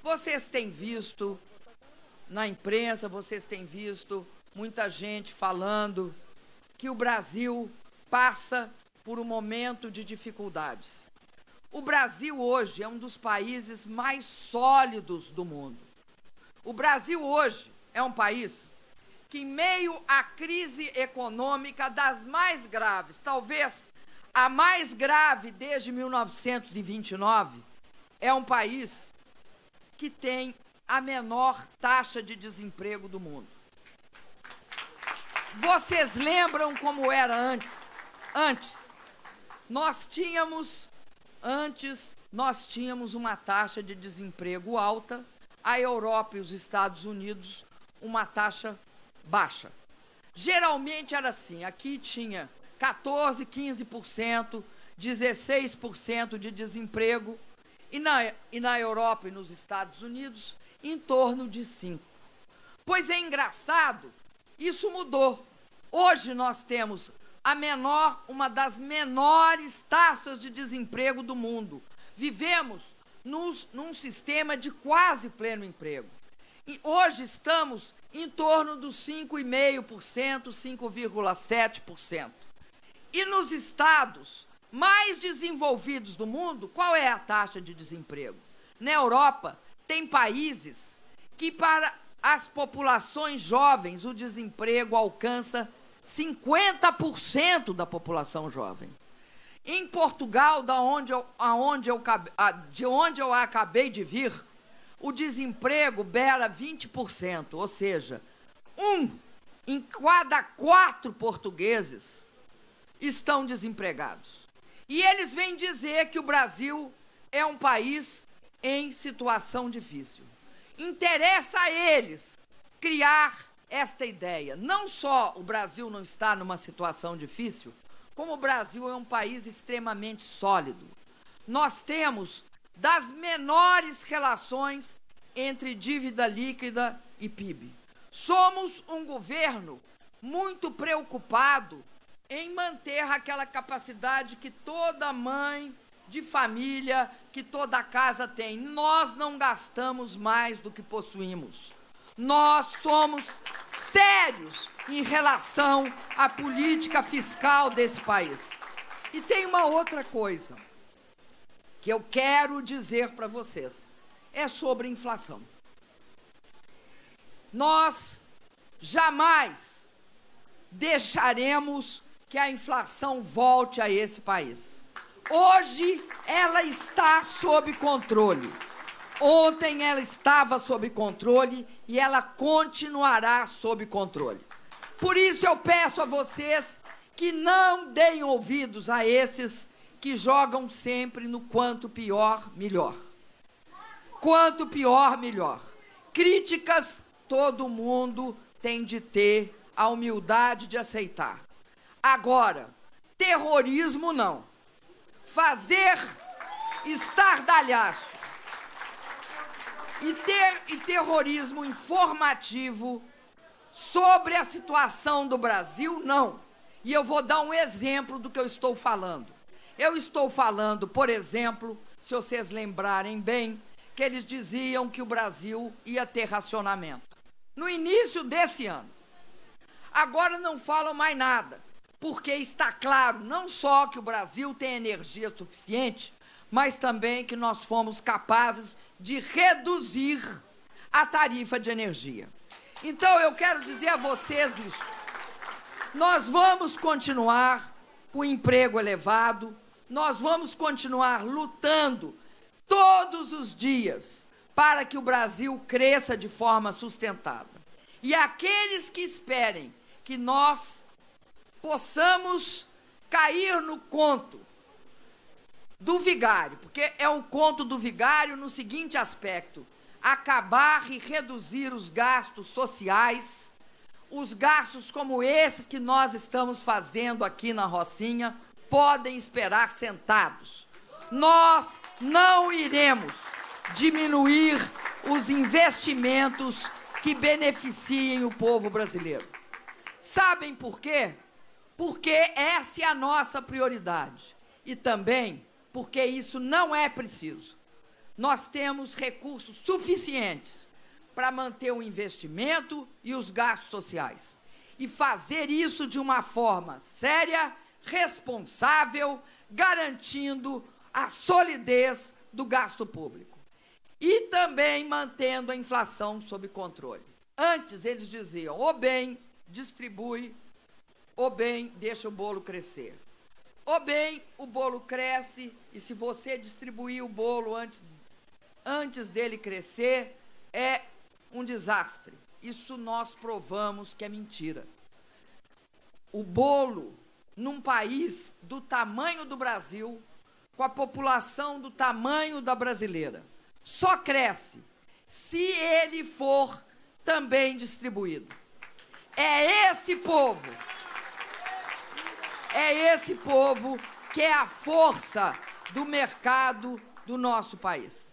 Vocês têm visto na imprensa, vocês têm visto muita gente falando que o Brasil passa por um momento de dificuldades. O Brasil hoje é um dos países mais sólidos do mundo. O Brasil hoje é um país que, em meio à crise econômica das mais graves, talvez a mais grave desde 1929, é um país que tem a menor taxa de desemprego do mundo. Vocês lembram como era antes? Antes nós tínhamos uma taxa de desemprego alta, a Europa e os Estados Unidos uma taxa baixa. Geralmente era assim, aqui tinha 14%, 15%, 16% de desemprego, e na Europa e nos Estados Unidos, em torno de 5%. Pois é engraçado, isso mudou. Hoje nós temos uma das menores taxas de desemprego do mundo. Vivemos num sistema de quase pleno emprego. E hoje estamos em torno dos 5,5%, 5,7%. E nos estados mais desenvolvidos do mundo, qual é a taxa de desemprego? Na Europa, tem países que, para as populações jovens, o desemprego alcança 50% da população jovem. Em Portugal, de onde eu acabei de vir, o desemprego beira 20%, ou seja, 1 em cada 4 portugueses estão desempregados. E eles vêm dizer que o Brasil é um país em situação difícil. Interessa a eles criar esta ideia. Não só o Brasil não está numa situação difícil, como o Brasil é um país extremamente sólido. Nós temos das menores relações entre dívida líquida e PIB. Somos um governo muito preocupado em manter aquela capacidade que toda mãe de família, que toda casa tem. Nós não gastamos mais do que possuímos. Nós somos sérios em relação à política fiscal desse país. E tem uma outra coisa que eu quero dizer para vocês. É sobre inflação. Nós jamais deixaremos que a inflação volte a esse país. Hoje ela está sob controle. Ontem ela estava sob controle e ela continuará sob controle. Por isso eu peço a vocês que não deem ouvidos a esses que jogam sempre no quanto pior, melhor. Quanto pior, melhor. Críticas todo mundo tem de ter a humildade de aceitar. Agora, terrorismo não. Fazer estardalhaço e terrorismo informativo sobre a situação do Brasil, não. E eu vou dar um exemplo do que eu estou falando. Eu estou falando, por exemplo, se vocês lembrarem bem, que eles diziam que o Brasil ia ter racionamento. No início desse ano. Agora não falam mais nada, porque está claro não só que o Brasil tem energia suficiente, mas também que nós fomos capazes de reduzir a tarifa de energia. Então, eu quero dizer a vocês isso. Nós vamos continuar com o emprego elevado, nós vamos continuar lutando todos os dias para que o Brasil cresça de forma sustentável. E aqueles que esperem que nós possamos cair no conto do vigário, porque é o conto do vigário no seguinte aspecto: acabar e reduzir os gastos sociais, os gastos como esses que nós estamos fazendo aqui na Rocinha, podem esperar sentados. Nós não iremos diminuir os investimentos que beneficiem o povo brasileiro. Sabem por quê? Porque essa é a nossa prioridade. E também porque isso não é preciso. nós temos recursos suficientes para manter o investimento e os gastos sociais. E fazer isso de uma forma séria, responsável, garantindo a solidez do gasto público. E também mantendo a inflação sob controle. Antes eles diziam, ou bem distribui, ou bem deixa o bolo crescer. Ou bem o bolo cresce e se você distribuir o bolo antes dele crescer, é um desastre. Isso nós provamos que é mentira. O bolo, num país do tamanho do Brasil, com a população do tamanho da brasileira, só cresce se ele for também distribuído. É esse povo que é a força do mercado do nosso país.